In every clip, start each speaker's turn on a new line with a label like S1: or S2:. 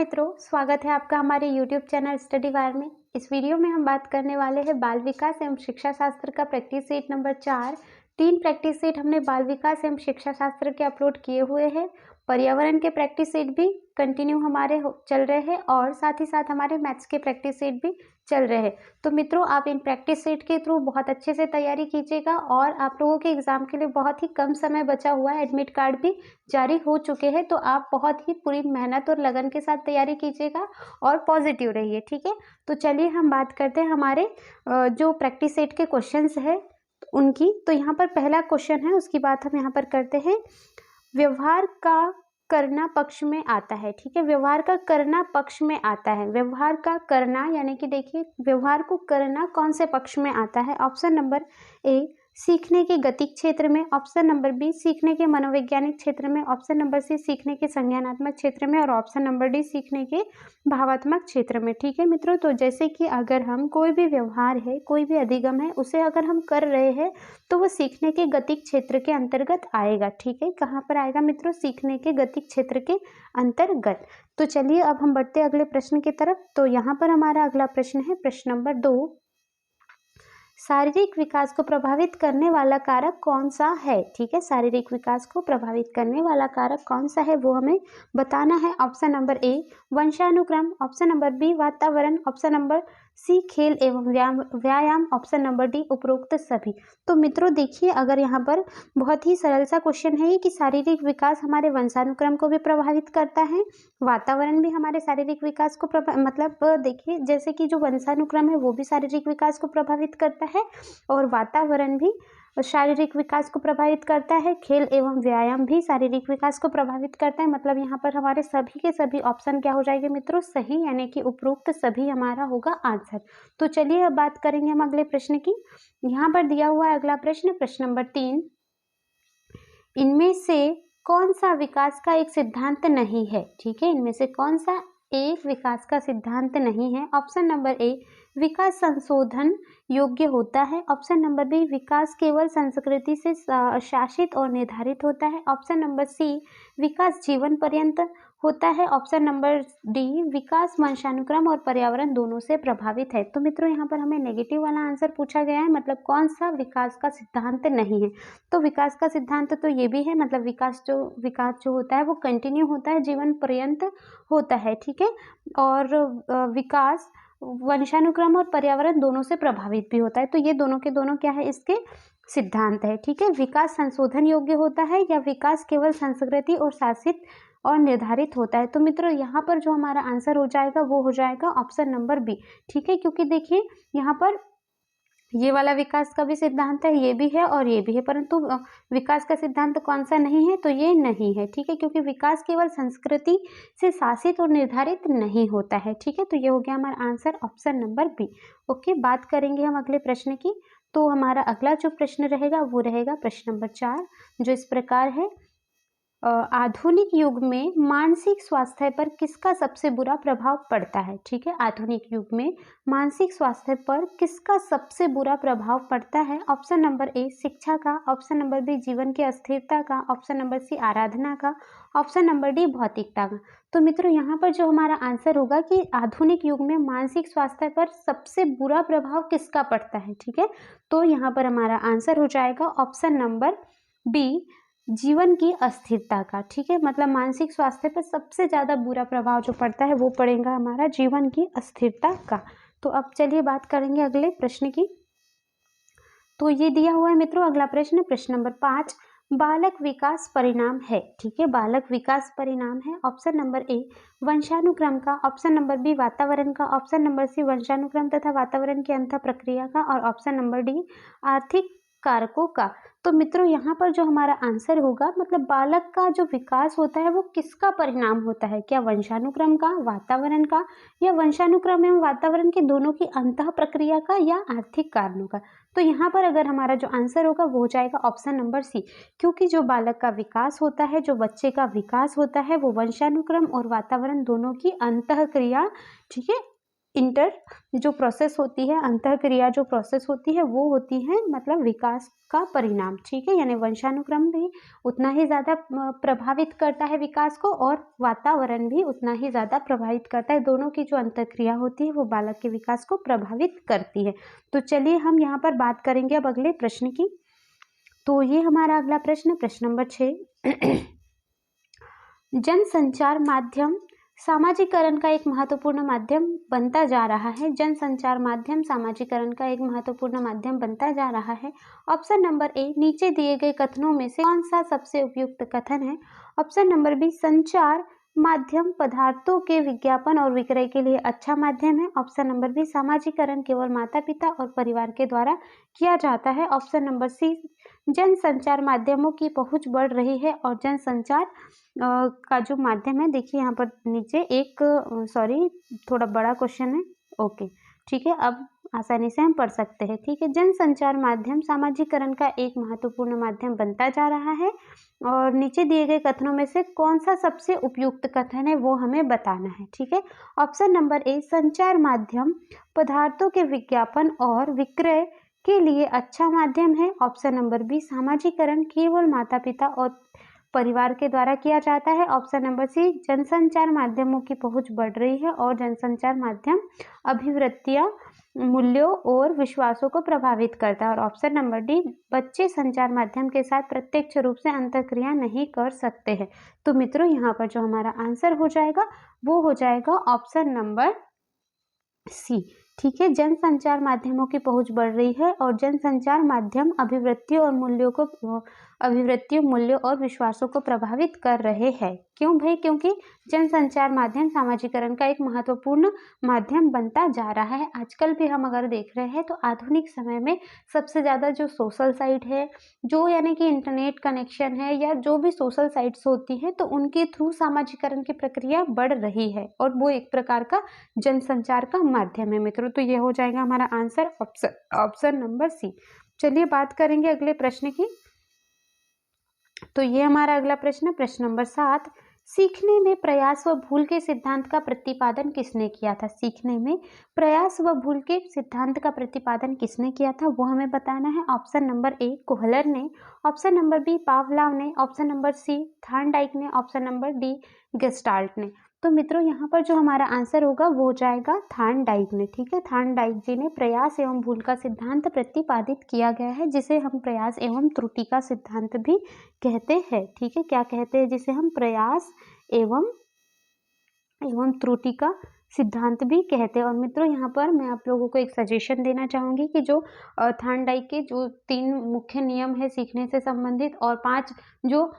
S1: मित्रों, स्वागत है आपका हमारे YouTube चैनल स्टडी वायर में। इस वीडियो में हम बात करने वाले हैं बाल विकास एवं शिक्षा शास्त्र का practice set number 4। 3 practice set हमने बाल विकास एवं शिक्षा शास्त्र के अपलोड किए हुए हैं। पर्यावरण के प्रैक्टिस सेट भी कंटिन्यू हमारे चल रहे हैं और साथ ही साथ हमारे मैथ्स के प्रैक्टिस सेट भी चल रहे हैं। तो मित्रों, आप इन प्रैक्टिस सेट के थ्रू बहुत अच्छे से तैयारी कीजिएगा और आप लोगों के एग्जाम के लिए बहुत ही कम समय बचा हुआ है। एडमिट कार्ड भी जारी हो चुके हैं, तो आप बहुत ही पूरी मेहनत और लगन के साथ तैयारी कीजिएगा और पॉजिटिव रहिए। ठीक है, तो चलिए हम बात करते हैं हमारे जो प्रैक्टिस सेट के क्वेश्चंस है उनकी। तो यहाँ पर पहला क्वेश्चन है, उसकी बात हम यहाँ पर करते हैं। व्यवहार का करना पक्ष में आता है। ठीक है, व्यवहार का करना पक्ष में आता है। व्यवहार का करना यानी कि देखिए, व्यवहार को करना कौन से पक्ष में आता है? ऑप्शन नंबर ए सीखने के गतिक क्षेत्र में, ऑप्शन नंबर बी सीखने के मनोवैज्ञानिक क्षेत्र में, ऑप्शन नंबर सी सीखने के संज्ञानात्मक क्षेत्र में और ऑप्शन नंबर डी सीखने के भावात्मक क्षेत्र में। ठीक है मित्रों, तो जैसे कि अगर हम कोई भी व्यवहार है, कोई भी अधिगम है, उसे अगर हम कर रहे हैं तो वो सीखने के गतिक क्षेत्र के अंतर्गत आएगा। ठीक है, कहाँ पर आएगा मित्रों? सीखने के गतिक क्षेत्र के अंतर्गत। तो चलिए अब हम बढ़ते हैं अगले प्रश्न की तरफ। तो यहाँ पर हमारा अगला प्रश्न है प्रश्न नंबर 2। शारीरिक विकास को प्रभावित करने वाला कारक कौन सा है? ठीक है, शारीरिक विकास को प्रभावित करने वाला कारक कौन सा है वो हमें बताना है। ऑप्शन नंबर ए वंशानुक्रम, ऑप्शन नंबर बी वातावरण, ऑप्शन नंबर सी खेल एवं व्यायाम, ऑप्शन नंबर डी उपरोक्त सभी। तो मित्रों देखिए, अगर यहाँ पर बहुत ही सरल सा क्वेश्चन है कि शारीरिक विकास हमारे वंशानुक्रम को भी प्रभावित करता है, वातावरण भी हमारे शारीरिक विकास को मतलब देखिए, जैसे कि जो वंशानुक्रम है वो भी शारीरिक विकास को प्रभावित करता है और वातावरण भी शारीरिक विकास को प्रभावित करता है, खेल एवं व्यायाम भी शारीरिक विकास को प्रभावित करता है। मतलब यहाँ पर हमारे सभी के सभी ऑप्शन क्या हो जाएंगे मित्रों? सही, यानी कि उपरोक्त सभी हमारा होगा आंसर। तो चलिए अब बात करेंगे हम अगले प्रश्न की। यहाँ पर दिया हुआ है अगला प्रश्न, प्रश्न नंबर 3। इनमें से कौन सा विकास का एक सिद्धांत नहीं है? ठीक है, इनमें से कौन सा एक विकास का सिद्धांत नहीं है? ऑप्शन नंबर ए विकास संशोधन योग्य होता है, ऑप्शन नंबर बी विकास केवल संस्कृति से शासित और निर्धारित होता है, ऑप्शन नंबर सी विकास जीवन पर्यंत होता है, ऑप्शन नंबर डी विकास वंशानुक्रम और पर्यावरण दोनों से प्रभावित है। तो मित्रों यहाँ पर हमें नेगेटिव वाला आंसर पूछा गया है, मतलब कौन सा विकास का सिद्धांत नहीं है। तो विकास का सिद्धांत तो ये भी है, मतलब विकास जो होता है वो कंटिन्यू होता है, जीवन पर्यंत होता है। ठीक है, और विकास वंशानुक्रम और पर्यावरण दोनों से प्रभावित भी होता है। तो ये दोनों के दोनों क्या है? इसके सिद्धांत है। ठीक है, विकास संशोधन योग्य होता है या विकास केवल संस्कृति और शासित और निर्धारित होता है। तो मित्रों यहाँ पर जो हमारा आंसर हो जाएगा वो हो जाएगा ऑप्शन नंबर बी। ठीक है, क्योंकि देखिए यहाँ पर ये वाला विकास का भी सिद्धांत है, ये भी है और ये भी है, परंतु विकास का सिद्धांत कौन सा नहीं है? तो ये नहीं है। ठीक है, क्योंकि विकास केवल संस्कृति से शासित और निर्धारित नहीं होता है। ठीक है, तो ये हो गया हमारा answer option number B. Okay, बात करेंगे हम अगले प्रश्न की। तो हमारा अगला जो प्रश्न रहेगा वो रहेगा प्रश्न नंबर 4, जो इस प्रकार है। आधुनिक युग में मानसिक स्वास्थ्य पर किसका सबसे बुरा प्रभाव पड़ता है? ठीक है, आधुनिक युग में मानसिक स्वास्थ्य पर किसका सबसे बुरा प्रभाव पड़ता है? ऑप्शन नंबर ए शिक्षा का, ऑप्शन नंबर बी जीवन की अस्थिरता का, ऑप्शन नंबर सी आराधना का, ऑप्शन नंबर डी भौतिकता का। तो मित्रों यहाँ पर जो हमारा आंसर होगा कि आधुनिक युग में मानसिक स्वास्थ्य पर सबसे बुरा प्रभाव किसका पड़ता है? ठीक है, तो यहाँ पर हमारा आंसर हो जाएगा ऑप्शन नंबर बी जीवन की अस्थिरता का। ठीक है, मतलब मानसिक स्वास्थ्य पर सबसे ज्यादा बुरा प्रभाव जो पड़ता है वो पड़ेगा हमारा जीवन की अस्थिरता का। तो अब चलिए बात करेंगे अगले प्रश्न की। तो ये दिया हुआ है मित्रों अगला प्रश्न, प्रश्न नंबर 5। बालक विकास परिणाम है। ठीक है, बालक विकास परिणाम है। ऑप्शन नंबर ए वंशानुक्रम का, ऑप्शन नंबर बी वातावरण का, ऑप्शन नंबर सी वंशानुक्रम तथा वातावरण की अंतः प्रक्रिया का और ऑप्शन नंबर डी आर्थिक कारकों का। तो मित्रों यहाँ पर जो हमारा आंसर होगा, मतलब बालक का जो विकास होता है वो किसका परिणाम होता है? क्या वंशानुक्रम का, वातावरण का, या वंशानुक्रम एवं वातावरण के दोनों की अंतः प्रक्रिया का, या आर्थिक कारणों का? तो यहाँ पर अगर हमारा जो आंसर होगा वो हो जाएगा ऑप्शन नंबर सी, क्योंकि जो बालक का विकास होता है, जो बच्चे का विकास होता है, वो वंशानुक्रम और वातावरण दोनों की अंतः क्रिया, ठीक है, इंटर जो प्रोसेस होती है, अंतःक्रिया जो प्रोसेस होती है वो होती है मतलब विकास का परिणाम, ठीक है। यानी वंशानुक्रम भी उतना ही ज़्यादा प्रभावित करता है विकास को और वातावरण भी उतना ही ज़्यादा प्रभावित करता है। दोनों की जो अंतःक्रिया होती है वो बालक के विकास को प्रभावित करती है। तो चलिए हम यहाँ पर बात करेंगे अब अगले प्रश्न की। तो ये हमारा अगला प्रश्न, प्रश्न नंबर 6। जनसंचार माध्यम सामाजिकरण का एक महत्वपूर्ण माध्यम बनता जा रहा है। जनसंचार माध्यम सामाजिकरण का एक महत्वपूर्ण माध्यम बनता जा रहा है। ऑप्शन नंबर ए, नीचे दिए गए कथनों में से कौन सा सबसे उपयुक्त कथन है? ऑप्शन नंबर बी, संचार माध्यम पदार्थों के विज्ञापन और विक्रय के लिए अच्छा माध्यम है। ऑप्शन नंबर बी, सामाजिकरण केवल माता पिता और परिवार के द्वारा किया जाता है। ऑप्शन नंबर सी, जनसंचार माध्यमों की पहुंच बढ़ रही है और जनसंचार का जो माध्यम है, देखिए यहाँ पर नीचे एक सॉरी थोड़ा बड़ा क्वेश्चन है, ओके ठीक है, अब आसानी से हम पढ़ सकते हैं, ठीक है। जनसंचार माध्यम सामाजिकरण का एक महत्वपूर्ण माध्यम बनता जा रहा है और नीचे दिए गए कथनों में से कौन सा सबसे उपयुक्त कथन है वो हमें बताना है, ठीक है। ऑप्शन नंबर ए, संचार माध्यम पदार्थों के विज्ञापन और विक्रय के लिए अच्छा माध्यम है। ऑप्शन नंबर बी, सामाजिकरण केवल माता पिता और परिवार के द्वारा किया जाता है। ऑप्शन नंबर सी, जनसंचार माध्यमों की पहुंच बढ़ रही है और जनसंचार माध्यम अभिवृत्तियां, मूल्यों और विश्वासों को प्रभावित करता है। और ऑप्शन नंबर डी, बच्चे संचार माध्यम के साथ प्रत्यक्ष रूप से अंतःक्रिया नहीं कर सकते हैं। तो मित्रों यहाँ पर जो हमारा आंसर हो जाएगा वो हो जाएगा ऑप्शन नंबर सी, ठीक है। जनसंचार माध्यमों की पहुंच बढ़ रही है और जनसंचार माध्यम अभिवृत्तियों मूल्यों और विश्वासों को प्रभावित कर रहे हैं। क्यों भाई? क्योंकि जनसंचार माध्यम सामाजिकरण का एक महत्वपूर्ण माध्यम बनता जा रहा है। आजकल भी हम अगर देख रहे हैं तो आधुनिक समय में सबसे ज़्यादा जो सोशल साइट है, जो यानी कि इंटरनेट कनेक्शन है या जो भी सोशल साइट्स होती हैं, तो उनके थ्रू सामाजिकरण की प्रक्रिया बढ़ रही है और वो एक प्रकार का जनसंचार का माध्यम है मित्रों। तो ये हो जाएगा हमारा आंसर ऑप्शन नंबर सी। चलिए बात करेंगे अगले प्रश्न की। तो ये हमारा अगला प्रश्न, प्रश्न नंबर 7, सीखने में प्रयास व भूल के सिद्धांत का प्रतिपादन किसने किया था? सीखने में प्रयास व भूल के सिद्धांत का प्रतिपादन किसने किया था वो हमें बताना है। ऑप्शन नंबर ए, कोहलर ने। ऑप्शन नंबर बी, पावलाव ने। ऑप्शन नंबर सी, थार्नडाइक ने। ऑप्शन नंबर डी, गेस्टाल्ट ने। तो मित्रों यहाँ पर जो हमारा आंसर होगा वो हो जाएगा थार्नडाइक ने, ठीक है। थार्नडाइक जी ने प्रयास एवं भूल का सिद्धांत प्रतिपादित किया गया है, जिसे हम प्रयास एवं त्रुटि का सिद्धांत भी कहते हैं, ठीक है। क्या कहते हैं? जिसे हम प्रयास एवं त्रुटि का सिद्धांत भी कहते हैं। और मित्रों यहाँ पर मैं आप लोगों को एक सजेशन देना चाहूँगी कि जो थार्नडाइक के जो 3 मुख्य नियम है सीखने से संबंधित और 5 जो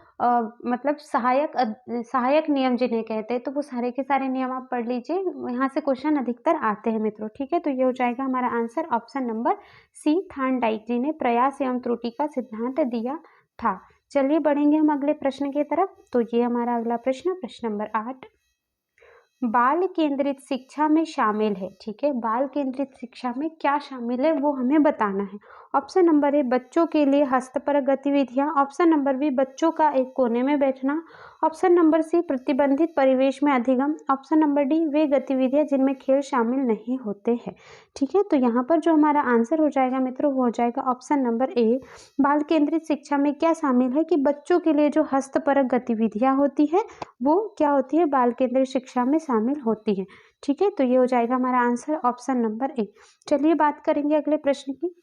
S1: मतलब सहायक नियम जिन्हें कहते हैं, तो वो सारे के सारे नियम आप पढ़ लीजिए, यहाँ से क्वेश्चन अधिकतर आते हैं मित्रों, ठीक है। तो ये हो जाएगा हमारा answer option number C, Thorndike ji ने प्रयास एवं त्रुटि का सिद्धांत दिया था। चलिए बढ़ेंगे हम अगले प्रश्न की तरफ। तो ये हमारा अगला प्रश्न, प्रश्न नंबर 8, बाल केंद्रित शिक्षा में शामिल है, ठीक है। बाल केंद्रित शिक्षा में क्या शामिल है वो हमें बताना है। ऑप्शन नंबर ए, बच्चों के लिए हस्तपरक गतिविधियां। ऑप्शन नंबर बी, बच्चों का एक कोने में बैठना। ऑप्शन नंबर सी, प्रतिबंधित परिवेश में अधिगम। ऑप्शन नंबर डी, वे गतिविधियां जिनमें खेल शामिल नहीं होते हैं, ठीक है। तो यहाँ पर जो हमारा आंसर हो जाएगा मित्रों वो हो जाएगा ऑप्शन नंबर ए, बाल केंद्रित शिक्षा में क्या शामिल है कि बच्चों के लिए जो हस्तपरक गतिविधियां होती है वो क्या होती है, बाल केंद्रित शिक्षा में शामिल होती है, ठीक है। तो ये हो जाएगा हमारा आंसर ऑप्शन नंबर ए। चलिए बात करेंगे अगले प्रश्न की।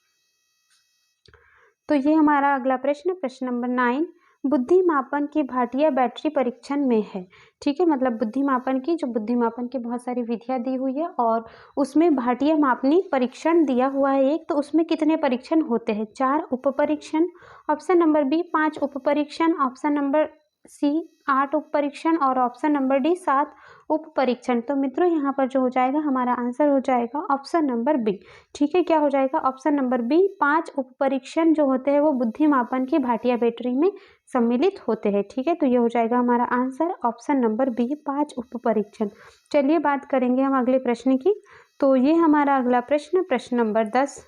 S1: तो ये हमारा अगला प्रश्न, प्रश्न नंबर 9, बुद्धि मापन की भाटिया बैटरी परीक्षण में है, ठीक है। मतलब बुद्धि मापन की बहुत सारी विधियां दी हुई है और उसमें भाटिया मापनी परीक्षण दिया हुआ है एक, तो उसमें कितने परीक्षण होते हैं? 4 उप परीक्षण। ऑप्शन नंबर बी, 5 उप परीक्षण। ऑप्शन नंबर सी, 8 उप परीक्षण और ऑप्शन नंबर डी, 7 उप परीक्षण। तो मित्रों यहाँ पर जो हो जाएगा हमारा आंसर हो जाएगा ऑप्शन नंबर बी, ठीक है। क्या हो जाएगा? ऑप्शन नंबर बी, 5 उप परीक्षण जो होते हैं वो बुद्धि मापन की भाटिया बैटरी में सम्मिलित होते हैं, ठीक है। तो ये हो जाएगा हमारा आंसर ऑप्शन नंबर बी, 5 उप परीक्षण। चलिए बात करेंगे हम अगले प्रश्न की। तो ये हमारा अगला प्रश्न, प्रश्न नंबर 10,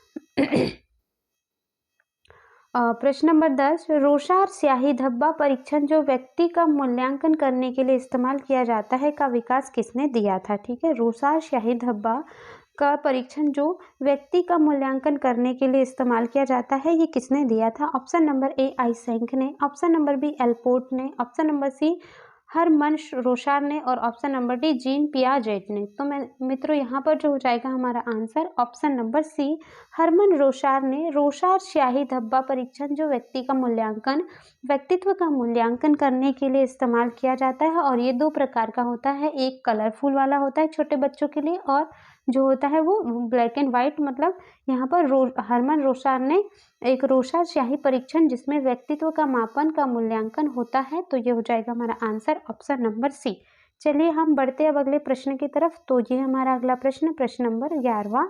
S1: प्रश्न नंबर 10, रोशार स्याही धब्बा परीक्षण जो व्यक्ति का मूल्यांकन करने के लिए इस्तेमाल किया जाता है का विकास किसने दिया था? ठीक है, रोशार स्याही धब्बा का परीक्षण जो व्यक्ति का मूल्यांकन करने के लिए इस्तेमाल किया जाता है, ये किसने दिया था? ऑप्शन नंबर ए आइसेंक ने, ऑप्शन नंबर बी एलपोर्ट ने, option number C Hermann Rorschach ने और option number D gene Piaget ने। तो मैं मित्रों यहाँ पर जो हो जाएगा हमारा answer option number C Hermann Rorschach ने रोशार स्याही धब्बा परीक्षण जो व्यक्तित्व का मूल्यांकन करने के लिए इस्तेमाल किया जाता है और ये दो प्रकार का होता है, एक कलरफुल वाला होता है छोटे बच्चों के लिए और जो होता है वो ब्लैक एंड वाइट। मतलब यहाँ पर हरमन रोशार ने एक रोशार स्याही परीक्षण जिसमें व्यक्तित्व का मापन का मूल्यांकन होता है, तो ये हो जाएगा हमारा आंसर ऑप्शन नंबर सी। चलिए हम बढ़ते अब अगले प्रश्न की तरफ। तो ये हमारा अगला प्रश्न, प्रश्न नंबर 11वां।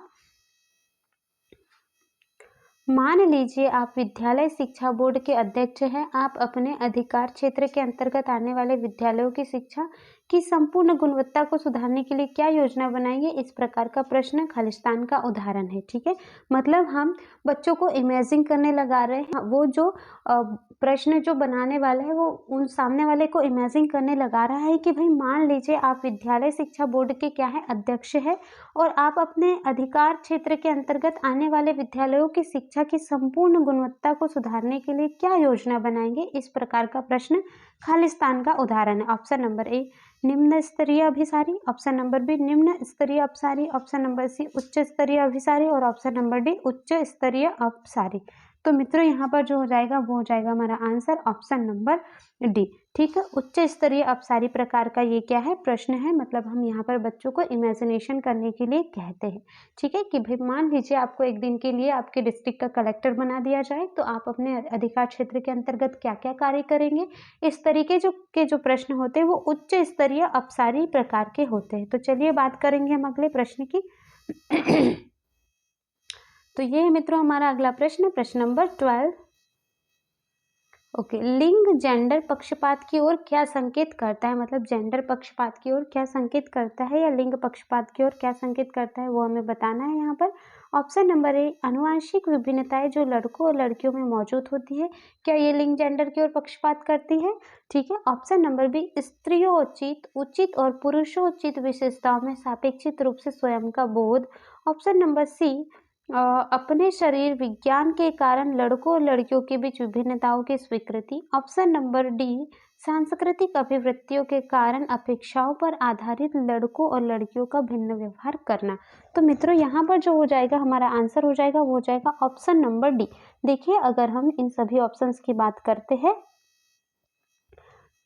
S1: मान लीजिए आप विद्यालय शिक्षा बोर्ड के अध्यक्ष हैं। आप अपने अधिकार क्षेत्र के अंतर्गत आने वाले विद्यालयों की शिक्षा की संपूर्ण गुणवत्ता को सुधारने के लिए क्या योजना बनाएंगे? इस प्रकार का प्रश्न खालिस्तान का उदाहरण है। ठीक है, मतलब हम बच्चों को इमेजिन करने लगा रहे हैं। वो जो प्रश्न जो बनाने वाला है वो उन सामने वाले को इमेजिन करने लगा रहा है कि भाई मान लीजिए आप विद्यालय शिक्षा बोर्ड के क्या है, अध्यक्ष है और आप अपने अधिकार क्षेत्र के अंतर्गत आने वाले विद्यालयों की शिक्षा की संपूर्ण गुणवत्ता को सुधारने के लिए क्या योजना बनाएंगे? इस प्रकार का प्रश्न खालिस्तान का उदाहरण है। ऑप्शन नंबर ए निम्न स्तरीय अभिसारी, ऑप्शन नंबर बी निम्न स्तरीय अपसारी, ऑप्शन नंबर सी उच्च स्तरीय अभिसारी और ऑप्शन नंबर डी उच्च स्तरीय अपसारी। तो मित्रों यहाँ पर जो हो जाएगा वो हो जाएगा हमारा आंसर ऑप्शन नंबर डी। ठीक है, उच्च स्तरीय अपसारी प्रकार का ये क्या है, प्रश्न है। मतलब हम यहाँ पर बच्चों को इमेजिनेशन करने के लिए कहते हैं। ठीक है, कि भाई मान लीजिए आपको एक दिन के लिए आपके डिस्ट्रिक्ट का कलेक्टर बना दिया जाए, तो आप अपने अधिकार क्षेत्र के अंतर्गत क्या क्या कार्य करेंगे? इस तरीके जो प्रश्न होते हैं वो उच्च स्तरीय अपसारी प्रकार के होते हैं। तो चलिए बात करेंगे हम अगले प्रश्न की। तो ये है मित्रों हमारा अगला प्रश्न, प्रश्न नंबर 12। ओके, लिंग जेंडर पक्षपात की ओर क्या संकेत करता है? मतलब जेंडर पक्षपात की ओर क्या संकेत करता है या लिंग पक्षपात की ओर क्या संकेत करता है, वो हमें बताना है यहाँ पर। ऑप्शन नंबर ए आनुवंशिक विभिन्नताएं जो लड़कों और लड़कियों में मौजूद होती है, क्या ये लिंग जेंडर की ओर पक्षपात करती है? ठीक है, ऑप्शन नंबर बी स्त्रियोचित उचित और पुरुषोचित विशेषताओं में सापेक्षित रूप से स्वयं का बोध, ऑप्शन नंबर सी अपने शरीर विज्ञान के कारण लड़कों और लड़कियों के बीच विभिन्नताओं की स्वीकृति, ऑप्शन नंबर डी सांस्कृतिक अभिवृत्तियों के कारण अपेक्षाओं पर आधारित लड़कों और लड़कियों का भिन्न व्यवहार करना। तो मित्रों यहाँ पर जो हो जाएगा हमारा आंसर हो जाएगा वो हो जाएगा ऑप्शन नंबर डी। देखिए अगर हम इन सभी ऑप्शंस की बात करते हैं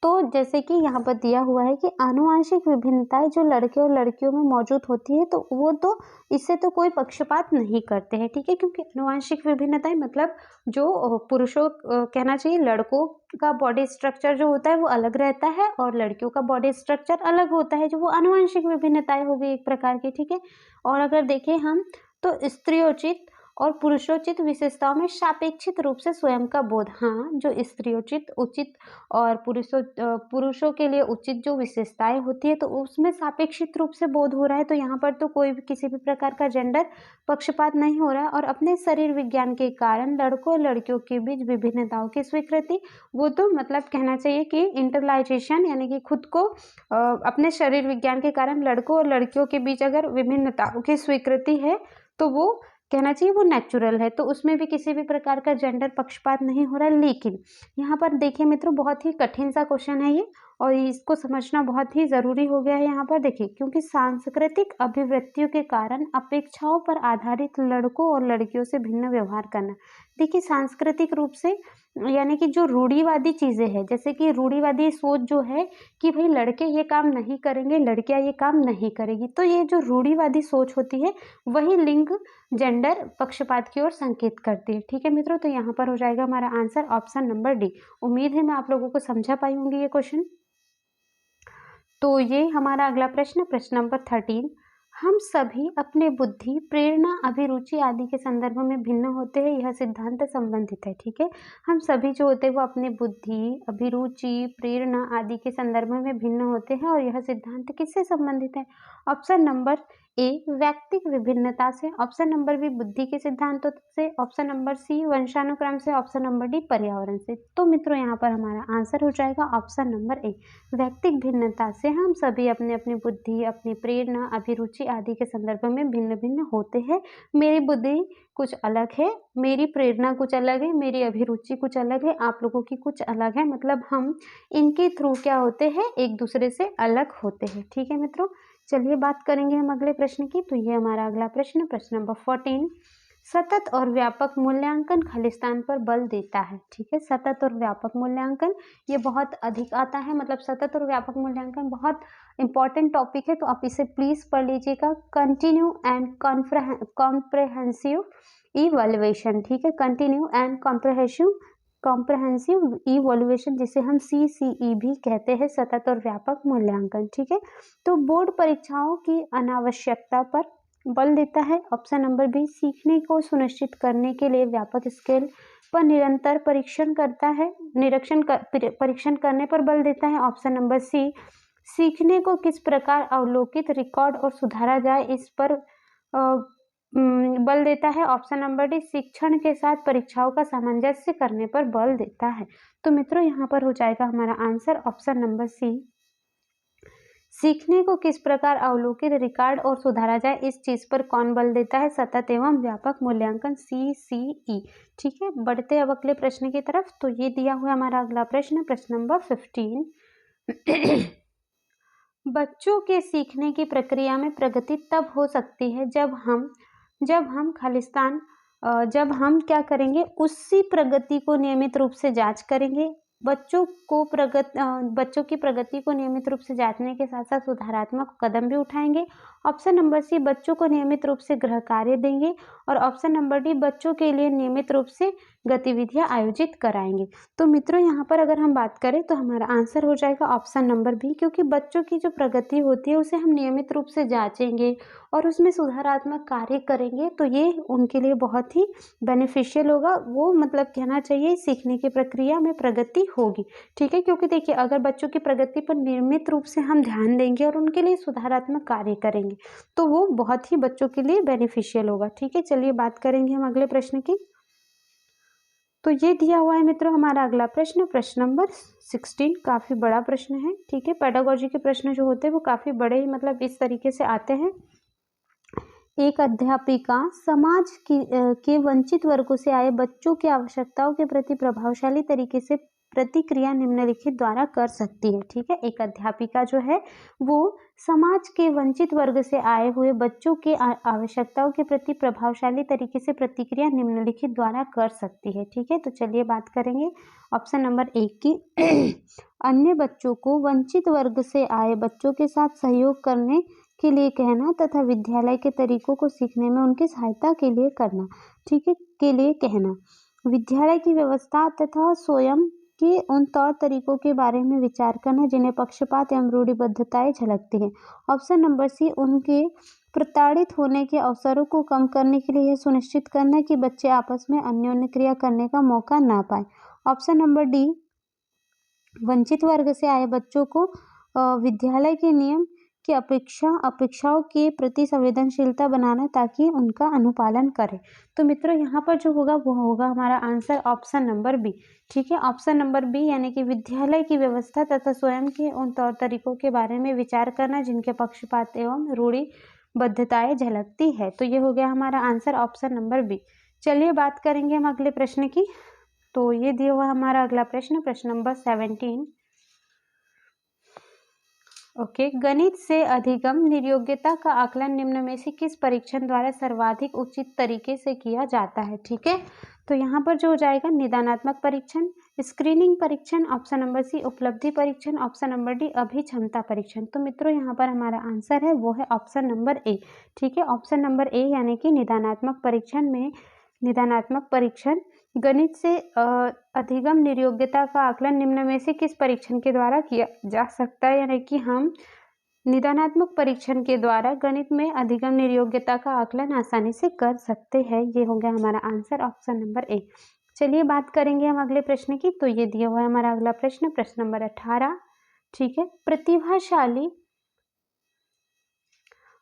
S1: तो जैसे कि यहाँ पर दिया हुआ है कि आनुवंशिक विभिन्नताएं जो लड़के और लड़कियों में मौजूद होती है, तो वो तो इससे तो कोई पक्षपात नहीं करते हैं। ठीक है, क्योंकि आनुवंशिक विभिन्नताएं मतलब जो पुरुषों कहना चाहिए लड़कों का बॉडी स्ट्रक्चर जो होता है वो अलग रहता है और लड़कियों का बॉडी स्ट्रक्चर अलग होता है, जो वो आनुवंशिक विभिन्नताएं हो गई एक प्रकार की। ठीक है, और अगर देखें हम तो स्त्रियोचित और पुरुषोचित विशेषताओं में सापेक्षित रूप से स्वयं का बोध। हाँ, जो स्त्रियोचित उचित और पुरुषों के लिए उचित जो विशेषताएं होती है तो उसमें सापेक्षित रूप से बोध हो रहा है, तो यहाँ पर तो कोई भी किसी भी प्रकार का जेंडर पक्षपात नहीं हो रहा है। और अपने शरीर विज्ञान के कारण लड़कों और लड़कियों के बीच विभिन्नताओं की स्वीकृति, वो तो मतलब कहना चाहिए कि इंटरलाइजेशन यानी कि खुद को अपने शरीर विज्ञान के कारण लड़कों और लड़कियों के बीच अगर विभिन्नताओं की स्वीकृति है तो वो कहना चाहिए वो नेचुरल है, तो उसमें भी किसी भी प्रकार का जेंडर पक्षपात नहीं हो रहा है। लेकिन यहाँ पर देखिए मित्रों बहुत ही कठिन सा क्वेश्चन है ये और इसको समझना बहुत ही ज़रूरी हो गया है यहाँ पर। देखिए क्योंकि सांस्कृतिक अभिवृत्तियों के कारण अपेक्षाओं पर आधारित लड़कों और लड़कियों से भिन्न व्यवहार करना। देखिए सांस्कृतिक रूप से यानी कि जो रूढ़िवादी चीज़ें हैं, जैसे कि रूढ़िवादी सोच जो है कि भाई लड़के ये काम नहीं करेंगे, लड़कियां ये काम नहीं करेगी, तो ये जो रूढ़िवादी सोच होती है वही लिंग जेंडर पक्षपात की ओर संकेत करती है। ठीक है मित्रों, तो यहाँ पर हो जाएगा हमारा आंसर ऑप्शन नंबर डी। उम्मीद है मैं आप लोगों को समझा पाई होंगी ये क्वेश्चन। तो ये हमारा अगला प्रश्न, प्रश्न नंबर 13। हम सभी अपने बुद्धि, प्रेरणा, अभिरुचि आदि के संदर्भ में भिन्न होते हैं, यह सिद्धांत संबंधित है। ठीक है, हम सभी जो होते हैं वो अपने बुद्धि, अभिरुचि, प्रेरणा आदि के संदर्भ में भिन्न होते हैं और यह सिद्धांत किससे संबंधित है? ऑप्शन नंबर ए व्यक्तिक विभिन्नता से, ऑप्शन नंबर बी बुद्धि के सिद्धांतों से, ऑप्शन नंबर सी वंशानुक्रम से, ऑप्शन नंबर डी पर्यावरण से। तो मित्रों यहाँ पर हमारा आंसर हो जाएगा ऑप्शन नंबर ए व्यक्तिक भिन्नता से। हम सभी अपने अपनी बुद्धि, अपनी प्रेरणा, अभिरुचि आदि के संदर्भ में भिन्न भिन्न होते हैं। मेरी बुद्धि कुछ अलग है, मेरी प्रेरणा कुछ अलग है, मेरी अभिरुचि कुछ अलग है, आप लोगों की कुछ अलग है, मतलब हम इनके थ्रू क्या होते हैं, एक दूसरे से अलग होते हैं। ठीक है मित्रों, चलिए बात करेंगे हम अगले प्रश्न की। तो ये हमारा अगला प्रश्न, प्रश्न नंबर 14, सतत और व्यापक मूल्यांकन खालिस्तान पर बल देता है। ठीक है, सतत और व्यापक मूल्यांकन ये बहुत अधिक आता है, मतलब सतत और व्यापक मूल्यांकन बहुत इंपॉर्टेंट टॉपिक है, तो आप इसे प्लीज पढ़ लीजिएगा। Continue and comprehensive evaluation. ठीक है, कंटिन्यू एंड कॉम्प्रहेंसिव इवैल्यूएशन, जिसे हम CCE भी कहते हैं, सतत और व्यापक मूल्यांकन। ठीक है, तो बोर्ड परीक्षाओं की अनावश्यकता पर बल देता है। ऑप्शन नंबर बी सीखने को सुनिश्चित करने के लिए व्यापक स्केल पर निरंतर परीक्षण करता है, परीक्षण करने पर बल देता है। ऑप्शन नंबर सी सीखने को किस प्रकार अवलोकित, रिकॉर्ड और सुधारा जाए, इस पर बल देता है। ऑप्शन नंबर डी शिक्षण के साथ परीक्षाओं का सामंजस्य करने पर बल देता है। तो मित्रों यहाँ पर हो जाएगा हमारा आंसर ऑप्शन नंबर सी सीखने को किस प्रकार अवलोकित, रिकॉर्ड और सुधारा जाए, इस चीज पर कौन बल देता है, सतत एवं व्यापक मूल्यांकन CCE। ठीक है, बढ़ते अब अगले प्रश्न की तरफ। तो ये दिया हुआ हमारा अगला प्रश्न, प्रश्न नंबर 15, बच्चों के सीखने की प्रक्रिया में प्रगति तब हो सकती है जब हम क्या करेंगे, उसी प्रगति को नियमित रूप से जांच करेंगे। बच्चों की प्रगति को नियमित रूप से जांचने के साथ साथ सुधारात्मक कदम भी उठाएंगे। ऑप्शन नंबर सी बच्चों को नियमित रूप से गृह कार्य देंगे, और ऑप्शन नंबर डी बच्चों के लिए नियमित रूप से गतिविधियां आयोजित कराएंगे। तो मित्रों यहाँ पर अगर हम बात करें तो हमारा आंसर हो जाएगा ऑप्शन नंबर बी, क्योंकि बच्चों की जो प्रगति होती है उसे हम नियमित रूप से जांचेंगे और उसमें सुधारात्मक कार्य करेंगे, तो ये उनके लिए बहुत ही बेनिफिशियल होगा। वो मतलब कहना चाहिए सीखने की प्रक्रिया में प्रगति होगी। ठीक है, क्योंकि देखिए अगर बच्चों की प्रगति पर नियमित रूप से हम ध्यान देंगे और उनके लिए सुधारात्मक कार्य करेंगे तो वो बहुत ही बच्चों के लिए बेनिफिशियल होगा। ठीक है, चलिए बात करेंगे हम अगले प्रश्न की। तो ये दिया हुआ है मित्रों हमारा अगला प्रश्न, प्रश्न नंबर 16, काफी बड़ा प्रश्न है। ठीक है, पेडागोजी के प्रश्न जो होते हैं वो काफी बड़े ही मतलब इस तरीके से आते हैं। एक अध्यापिका समाज के वंचित वर्गों से आए बच्चों की आवश्यकताओं के प्रति प्रभावशाली तरीके से प्रतिक्रिया निम्नलिखित द्वारा कर सकती है। ठीक है, एक अध्यापिका जो है वो समाज के वंचित वर्ग से आए हुए बच्चों के आवश्यकताओं के प्रति प्रभावशाली तरीके से प्रतिक्रिया निम्नलिखित द्वारा कर सकती है। ठीक है, तो चलिए बात करेंगे ऑप्शन नंबर 1 की। अन्य बच्चों को वंचित वर्ग से आए बच्चों के साथ सहयोग करने के लिए कहना तथा विद्यालय के तरीकों को सीखने में उनकी सहायता के लिए करना। ठीक है, के लिए कहना, विद्यालय की व्यवस्था तथा स्वयं के उन तौर तरीकों के बारे में विचार करना जिन्हें पक्षपात एवं रूढ़िबद्धताएं झलकती हैं। ऑप्शन नंबर सी उनके प्रताड़ित होने के अवसरों को कम करने के लिए यह सुनिश्चित करना कि बच्चे आपस में अन्योन्य क्रिया करने का मौका ना पाए। ऑप्शन नंबर डी वंचित वर्ग से आए बच्चों को विद्यालय के नियम की अपेक्षाओं के प्रति संवेदनशीलता बनाना ताकि उनका अनुपालन करें। तो मित्रों यहाँ पर जो होगा वो होगा हमारा आंसर ऑप्शन नंबर बी। ठीक है, ऑप्शन नंबर बी यानी कि विद्यालय की व्यवस्था तथा स्वयं के उन तौर तरीकों के बारे में विचार करना जिनके पक्षपात एवं रूढ़िबद्धताएं झलकती है। तो ये हो गया हमारा आंसर ऑप्शन नंबर बी। चलिए बात करेंगे हम अगले प्रश्न की। तो ये दिया हुआ हमारा अगला प्रश्न, प्रश्न नंबर 17। ओके, गणित से अधिगम निर्योग्यता का आकलन निम्न में से किस परीक्षण द्वारा सर्वाधिक उचित तरीके से किया जाता है। ठीक है, तो यहाँ पर जो हो जाएगा निदानात्मक परीक्षण, स्क्रीनिंग परीक्षण, ऑप्शन नंबर सी उपलब्धि परीक्षण, ऑप्शन नंबर डी अभिक्षमता परीक्षण। तो मित्रों यहाँ पर हमारा आंसर है वो है ऑप्शन नंबर ए। ठीक है, ऑप्शन नंबर ए यानी कि निदानात्मक परीक्षण गणित से अधिगम निर्योग्यता का आकलन निम्न में से किस परीक्षण के द्वारा किया जा सकता है, यानी कि हम निदानात्मक परीक्षण के द्वारा गणित में अधिगम निर्योग्यता का आकलन आसानी से कर सकते हैं। ये हो गया हमारा आंसर ऑप्शन नंबर ए। चलिए बात करेंगे हम अगले प्रश्न की। तो ये दिया हुआ है हमारा अगला प्रश्न, प्रश्न नंबर 18। ठीक है, प्रतिभाशाली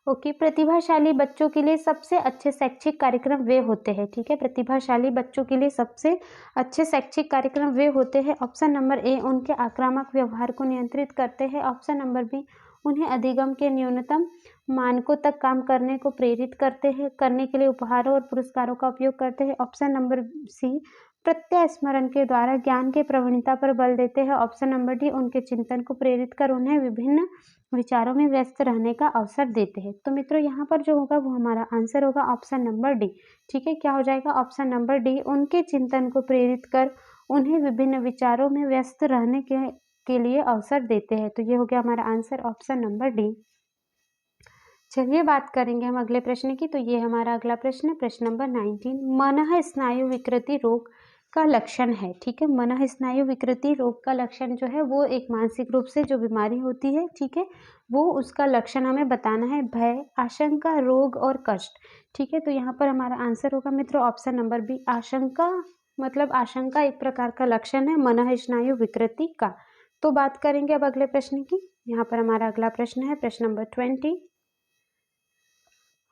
S1: ओके, प्रतिभाशाली बच्चों के लिए सबसे अच्छे शैक्षिक कार्यक्रम वे होते हैं, ठीक है। प्रतिभाशाली बच्चों के लिए सबसे अच्छे शैक्षिक कार्यक्रम वे होते हैं। ऑप्शन नंबर ए, उनके आक्रामक व्यवहार को नियंत्रित करते हैं। ऑप्शन नंबर बी, उन्हें अधिगम के न्यूनतम मानकों तक काम करने को प्रेरित करते हैं, करने के लिए उपहारों और पुरस्कारों का उपयोग करते हैं। ऑप्शन नंबर सी, प्रत्यय स्मरण के द्वारा ज्ञान के प्रवणता पर बल देते हैं। ऑप्शन नंबर डी, उनके चिंतन को प्रेरित कर उन्हें विभिन्न विचारों में व्यस्त रहने का अवसर देते हैं। तो मित्रों यहाँ पर जो होगा वो हमारा आंसर होगा ऑप्शन नंबर डी, ठीक है। क्या हो जाएगा? ऑप्शन नंबर डी, उनके चिंतन को प्रेरित कर उन्हें विभिन्न विचारों में व्यस्त रहने के लिए अवसर देते हैं। तो ये हो गया हमारा आंसर ऑप्शन नंबर डी। चलिए बात करेंगे हम अगले प्रश्न की। तो ये हमारा अगला प्रश्न है, प्रश्न नंबर 19। मनः स्नायु विकृति रोग का लक्षण है, ठीक है। मनः स्नायु विकृति रोग का लक्षण जो है वो एक मानसिक रूप से जो बीमारी होती है, ठीक है, वो उसका लक्षण हमें बताना है। भय, आशंका, रोग और कष्ट, ठीक है। तो यहाँ पर हमारा आंसर होगा मित्रों ऑप्शन नंबर बी, आशंका। मतलब आशंका एक प्रकार का लक्षण है मनः स्नायु विकृति का। तो बात करेंगे अब अगले प्रश्न की। यहाँ पर हमारा अगला प्रश्न है, प्रश्न नंबर 20।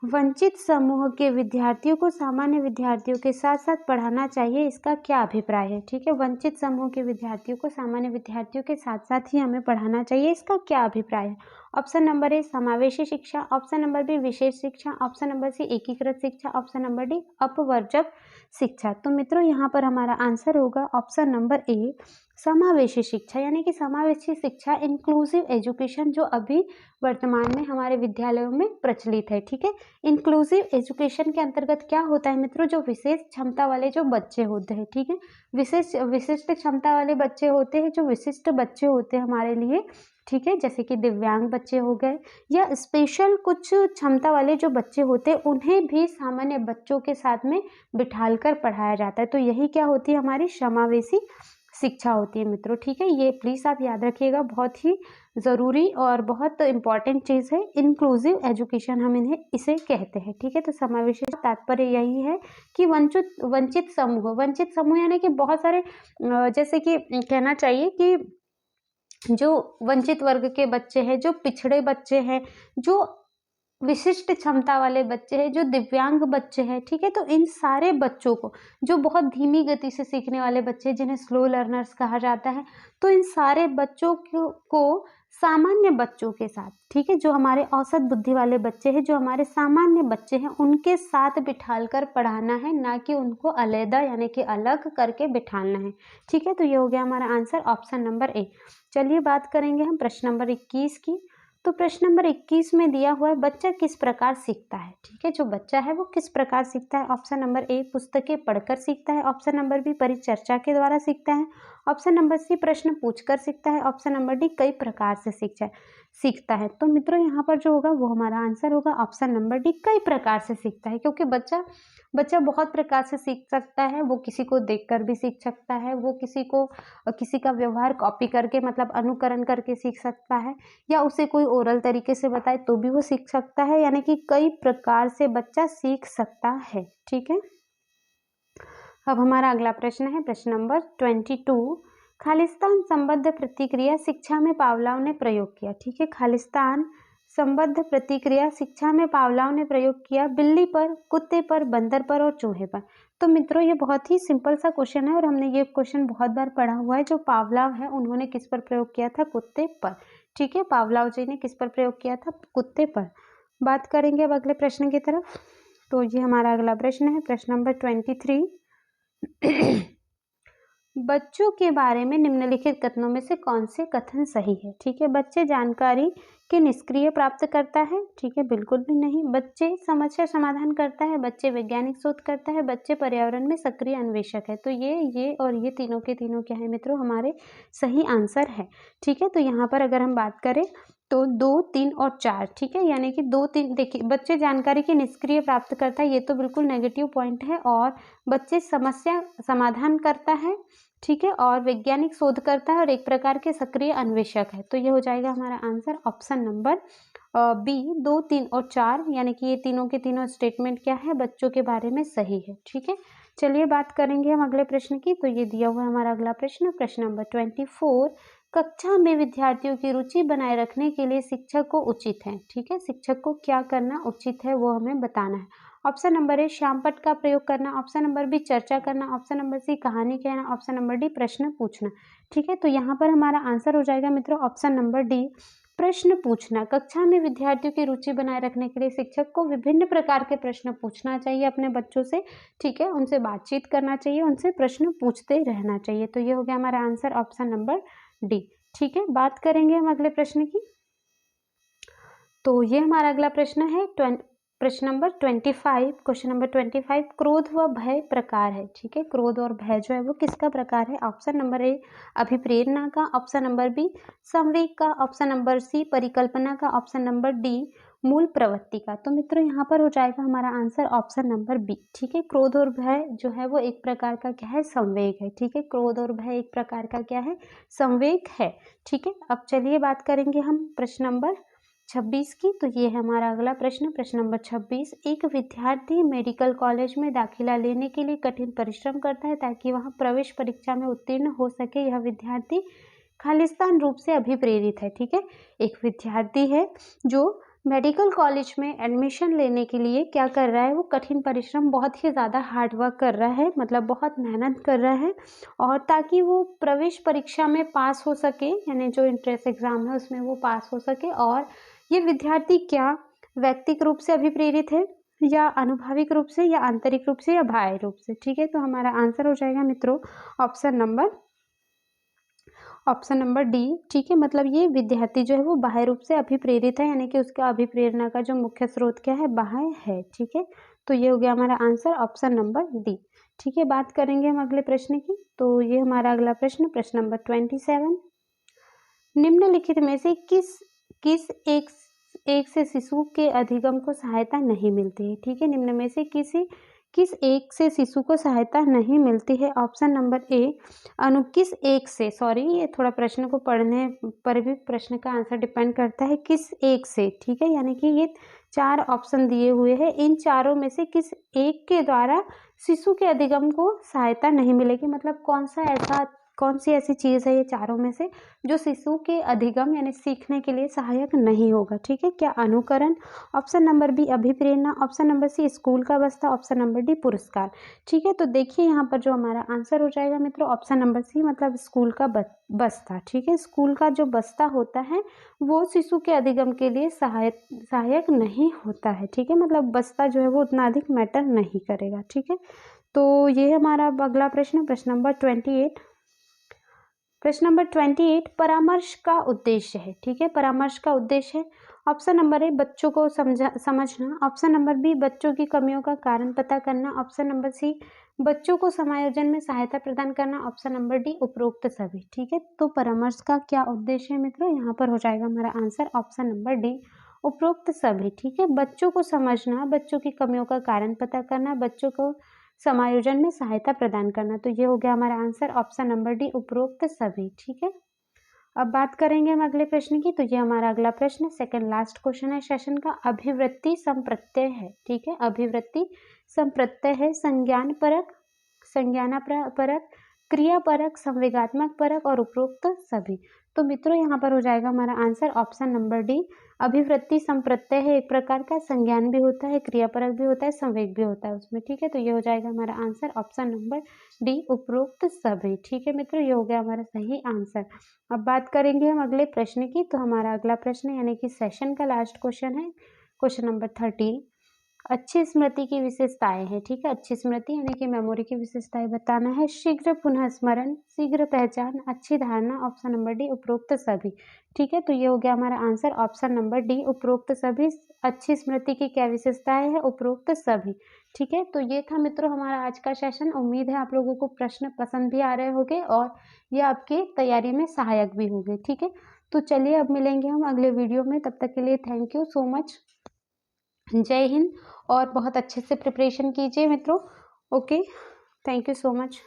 S1: वंचित समूह के विद्यार्थियों को सामान्य विद्यार्थियों के साथ साथ पढ़ाना चाहिए, इसका क्या अभिप्राय है, ठीक है। वंचित समूह के विद्यार्थियों को सामान्य विद्यार्थियों के साथ साथ ही हमें पढ़ाना चाहिए, इसका क्या अभिप्राय है। ऑप्शन नंबर ए, समावेशी शिक्षा। ऑप्शन नंबर बी, विशेष शिक्षा। ऑप्शन नंबर सी, एकीकृत शिक्षा। ऑप्शन नंबर डी, अपवर्जक शिक्षा। तो मित्रों यहाँ पर हमारा आंसर होगा ऑप्शन नंबर ए, समावेशी शिक्षा। यानी कि समावेशी शिक्षा, इंक्लूसिव एजुकेशन, जो अभी वर्तमान में हमारे विद्यालयों में प्रचलित है, ठीक है। इंक्लूसिव एजुकेशन के अंतर्गत क्या होता है मित्रों, जो विशेष क्षमता वाले जो बच्चे होते हैं, ठीक है, विशिष्ट क्षमता वाले बच्चे होते हैं, जो विशिष्ट बच्चे होते हैं हमारे लिए, ठीक है, जैसे कि दिव्यांग बच्चे हो गए या स्पेशल कुछ क्षमता वाले जो बच्चे होते हैं, उन्हें भी सामान्य बच्चों के साथ में बिठाल कर पढ़ाया जाता है। तो यही क्या होती है, हमारी समावेशी शिक्षा होती है मित्रों, ठीक है। ये प्लीज़ आप याद रखिएगा, बहुत ही ज़रूरी और बहुत इम्पॉर्टेंट चीज़ है। इंक्लूसिव एजुकेशन हम इसे कहते हैं, ठीक है। तो समावेशी तात्पर्य यही है कि वंचित समूह यानी कि बहुत सारे, जैसे कि कहना चाहिए कि जो वंचित वर्ग के बच्चे हैं, जो पिछड़े बच्चे हैं, जो विशिष्ट क्षमता वाले बच्चे हैं, जो दिव्यांग बच्चे हैं, ठीक है, तो इन सारे बच्चों को, जो बहुत धीमी गति से सीखने वाले बच्चे जिन्हें स्लो लर्नर्स कहा जाता है, तो इन सारे बच्चों को सामान्य बच्चों के साथ, ठीक है, जो हमारे औसत बुद्धि वाले बच्चे हैं, जो हमारे सामान्य बच्चे हैं, उनके साथ बिठाल कर पढ़ाना है, ना कि उनको अलग यानी कि अलग करके बिठाना है, ठीक है। तो ये हो गया हमारा आंसर ऑप्शन नंबर ए। चलिए बात करेंगे हम प्रश्न नंबर 21 की। तो प्रश्न नंबर 21 में दिया हुआ है, बच्चा किस प्रकार सीखता है, ठीक है। जो बच्चा है वो किस प्रकार सीखता है। ऑप्शन नंबर ए, पुस्तकें पढ़कर सीखता है। ऑप्शन नंबर बी, परिचर्चा के द्वारा सीखता है। ऑप्शन नंबर सी, प्रश्न पूछकर सीखता है। ऑप्शन नंबर डी, कई प्रकार से सीखता है। तो मित्रों यहाँ पर जो होगा वो हमारा आंसर होगा ऑप्शन नंबर डी, कई प्रकार से सीखता है। क्योंकि बच्चा बहुत प्रकार से सीख सकता है। वो किसी को देखकर भी सीख सकता है, वो किसी का व्यवहार कॉपी करके मतलब अनुकरण करके सीख सकता है, या उसे कोई ओरल तरीके से बताए तो भी वो सीख सकता है। यानी कि कई प्रकार से बच्चा सीख सकता है, ठीक है। अब हमारा अगला प्रश्न है, प्रश्न नंबर 22। खालिस्तान संबद्ध प्रतिक्रिया शिक्षा में पावलोव ने प्रयोग किया, ठीक है। खालिस्तान संबद्ध प्रतिक्रिया शिक्षा में पावलोव ने प्रयोग किया बिल्ली पर, कुत्ते पर, बंदर पर और चूहे पर। तो मित्रों ये बहुत ही सिंपल सा क्वेश्चन है और हमने ये क्वेश्चन बहुत बार पढ़ा हुआ है। जो पावलोव है उन्होंने किस पर प्रयोग किया था, कुत्ते पर, ठीक है। पावलोव जी ने किस पर प्रयोग किया था, कुत्ते पर। बात करेंगे अब अगले प्रश्न की तरफ। तो ये हमारा अगला प्रश्न है, प्रश्न नंबर 23। बच्चों के बारे में निम्नलिखित कथनों में से कौन से कथन सही है, ठीक है। बच्चे जानकारी के निष्क्रिय प्राप्त करता है, ठीक है, बिल्कुल भी नहीं। बच्चे समस्या समाधान करता है, बच्चे वैज्ञानिक शोध करता है, बच्चे पर्यावरण में सक्रिय अन्वेषक है। तो ये और ये तीनों के तीनों क्या है मित्रों, हमारे सही आंसर है, ठीक है। तो यहाँ पर अगर हम बात करें तो 2, 3 और 4, ठीक है, यानी कि 2, 3, देखिए बच्चे जानकारी की निष्क्रिय प्राप्त करता है, ये तो बिल्कुल नेगेटिव पॉइंट है। और बच्चे समस्या समाधान करता है, ठीक है, और वैज्ञानिक शोध करता है और एक प्रकार के सक्रिय अन्वेषक है। तो ये हो जाएगा हमारा आंसर ऑप्शन नंबर बी, 2, 3 और 4, यानी कि ये तीनों के तीनों स्टेटमेंट क्या है, बच्चों के बारे में सही है, ठीक है। चलिए बात करेंगे हम अगले प्रश्न की। तो ये दिया हुआ है हमारा अगला प्रश्न, प्रश्न नंबर 24। कक्षा में विद्यार्थियों की रुचि बनाए रखने के लिए शिक्षक को उचित है। ठीक है, शिक्षक को क्या करना उचित है वो हमें बताना है। ऑप्शन नंबर ए श्यामपट्ट का प्रयोग करना, ऑप्शन नंबर बी चर्चा करना, ऑप्शन नंबर सी कहानी कहना, ऑप्शन नंबर डी प्रश्न पूछना। ठीक है, तो यहाँ पर हमारा आंसर हो जाएगा मित्रों ऑप्शन नंबर डी प्रश्न पूछना। कक्षा में विद्यार्थियों की रुचि बनाए रखने के लिए शिक्षक को विभिन्न प्रकार के प्रश्न पूछना चाहिए अपने बच्चों से। ठीक है, उनसे बातचीत करना चाहिए, उनसे प्रश्न पूछते रहना चाहिए। तो ये हो गया हमारा आंसर ऑप्शन नंबर डी। ठीक है, बात करेंगे हम अगले प्रश्न की। तो ये हमारा अगला प्रश्न है प्रश्न नंबर 25। क्वेश्चन नंबर 25 क्रोध व भय प्रकार है। ठीक है, क्रोध और भय जो है वो किसका प्रकार है। ऑप्शन नंबर ए अभिप्रेरणा का, ऑप्शन नंबर बी संवेग का, ऑप्शन नंबर सी परिकल्पना का, ऑप्शन नंबर डी मूल प्रवृत्ति का। तो मित्रों यहाँ पर हो जाएगा हमारा आंसर ऑप्शन नंबर बी। ठीक है, क्रोध और भय जो है वो एक प्रकार का क्या है, संवेग है। ठीक है, क्रोध और भय एक प्रकार का क्या है, संवेग है। ठीक है, अब चलिए बात करेंगे हम प्रश्न नंबर 26 की। तो ये है हमारा अगला प्रश्न, प्रश्न नंबर 26। एक विद्यार्थी मेडिकल कॉलेज में दाखिला लेने के लिए कठिन परिश्रम करता है ताकि वह प्रवेश परीक्षा में उत्तीर्ण हो सके। यह विद्यार्थी खालिस्तान रूप से अभिप्रेरित है। ठीक है, एक विद्यार्थी है जो मेडिकल कॉलेज में एडमिशन लेने के लिए क्या कर रहा है, वो कठिन परिश्रम, बहुत ही ज़्यादा हार्डवर्क कर रहा है, मतलब बहुत मेहनत कर रहा है, और ताकि वो प्रवेश परीक्षा में पास हो सके, यानी जो एंट्रेंस एग्ज़ाम है उसमें वो पास हो सके। और ये विद्यार्थी क्या व्यक्तिगत रूप से अभिप्रेरित है, या अनुभाविक रूप से, या आंतरिक रूप से, या बाह्य रूप से। ठीक है, तो हमारा आंसर हो जाएगा मित्रों ऑप्शन नंबर डी। ठीक है, मतलब ये विद्यार्थी जो है वो बाह्य रूप से अभिप्रेरित है, यानी कि उसका अभिप्रेरणा का जो मुख्य स्रोत क्या है, बाह्य है। ठीक है, तो ये हो गया हमारा आंसर ऑप्शन नंबर डी। ठीक है, बात करेंगे हम अगले प्रश्न की। तो ये हमारा अगला प्रश्न, प्रश्न नंबर 27। निम्नलिखित में से किस एक से शिशु के अधिगम को सहायता नहीं मिलती है। ठीक है, निम्न में से किस एक से शिशु को सहायता नहीं मिलती है। ऑप्शन नंबर ए किस एक से, सॉरी ये थोड़ा प्रश्न को पढ़ने पर भी प्रश्न का आंसर डिपेंड करता है, किस एक से। ठीक है, यानी कि ये 4 ऑप्शन दिए हुए हैं, इन चारों में से किस एक के द्वारा शिशु के अधिगम को सहायता नहीं मिलेगी। मतलब कौन सी ऐसी चीज़ है ये चारों में से जो शिशु के अधिगम यानी सीखने के लिए सहायक नहीं होगा। ठीक है, क्या अनुकरण, ऑप्शन नंबर बी अभिप्रेरणा, ऑप्शन नंबर सी स्कूल का बस्ता, ऑप्शन नंबर डी पुरस्कार। ठीक है, तो देखिए यहाँ पर जो हमारा आंसर हो जाएगा मित्रों ऑप्शन नंबर सी, मतलब स्कूल का बस्ता। ठीक है, स्कूल का जो बस्ता होता है वो शिशु के अधिगम के लिए सहायक नहीं होता है। ठीक है, मतलब बस्ता जो है वो उतना अधिक मैटर नहीं करेगा। ठीक है, तो ये हमारा अगला प्रश्न, प्रश्न नंबर 28। प्रश्न नंबर 28 परामर्श का उद्देश्य है। ठीक है, परामर्श का उद्देश्य है ऑप्शन नंबर ए बच्चों को समझना, ऑप्शन नंबर बी बच्चों की कमियों का कारण पता करना, ऑप्शन नंबर सी बच्चों को समायोजन में सहायता प्रदान करना, ऑप्शन नंबर डी उपरोक्त सभी। ठीक है, तो परामर्श का क्या उद्देश्य है मित्रों, यहाँ पर हो जाएगा हमारा आंसर ऑप्शन नंबर डी उपरोक्त सभी। ठीक है, बच्चों को समझना, बच्चों की कमियों का कारण पता करना, बच्चों को समायोजन में सहायता प्रदान करना। तो ये हो गया हमारा आंसर ऑप्शन नंबर डी उपरोक्त सभी। ठीक है, अब बात करेंगे हम अगले प्रश्न की। तो ये हमारा अगला प्रश्न सेकंड लास्ट क्वेश्चन है सेशन का, अभिवृत्ति संप्रत्यय है। ठीक है, अभिवृत्ति संप्रत्यय है संज्ञानापरक, क्रियापरक, संवेगात्मक परक और उपरोक्त सभी। तो मित्रों यहाँ पर हो जाएगा हमारा आंसर ऑप्शन नंबर डी। अभिवृत्ति संप्रत्यय है एक प्रकार का, संज्ञान भी होता है, क्रियापरक भी होता है, संवेग भी होता है उसमें। ठीक है, तो ये हो जाएगा हमारा आंसर ऑप्शन नंबर डी उपरोक्त सभी। ठीक है मित्रों, ये हो गया हमारा सही आंसर। अब बात करेंगे हम अगले प्रश्न की। तो हमारा अगला प्रश्न यानी कि सेशन का लास्ट क्वेश्चन है, क्वेश्चन नंबर 13। अच्छी स्मृति की विशेषताएं हैं। ठीक है, अच्छी स्मृति यानी कि मेमोरी की विशेषताएं बताना है। शीघ्र पुनः स्मरण, शीघ्र पहचान, अच्छी धारणा, ऑप्शन नंबर डी उपरोक्त सभी। ठीक है, तो ये हो गया हमारा आंसर ऑप्शन नंबर डी उपरोक्त सभी। अच्छी स्मृति की क्या विशेषताएं हैं, उपरोक्त सभी। ठीक है, तो ये था मित्रों हमारा आज का सेशन। उम्मीद है आप लोगों को प्रश्न पसंद भी आ रहे होंगे और ये आपकी तैयारी में सहायक भी होंगे। ठीक है, तो चलिए अब मिलेंगे हम अगले वीडियो में, तब तक के लिए थैंक यू सो मच, जय हिंद। और बहुत अच्छे से प्रिपरेशन कीजिए मित्रों। Okay, thank you so much.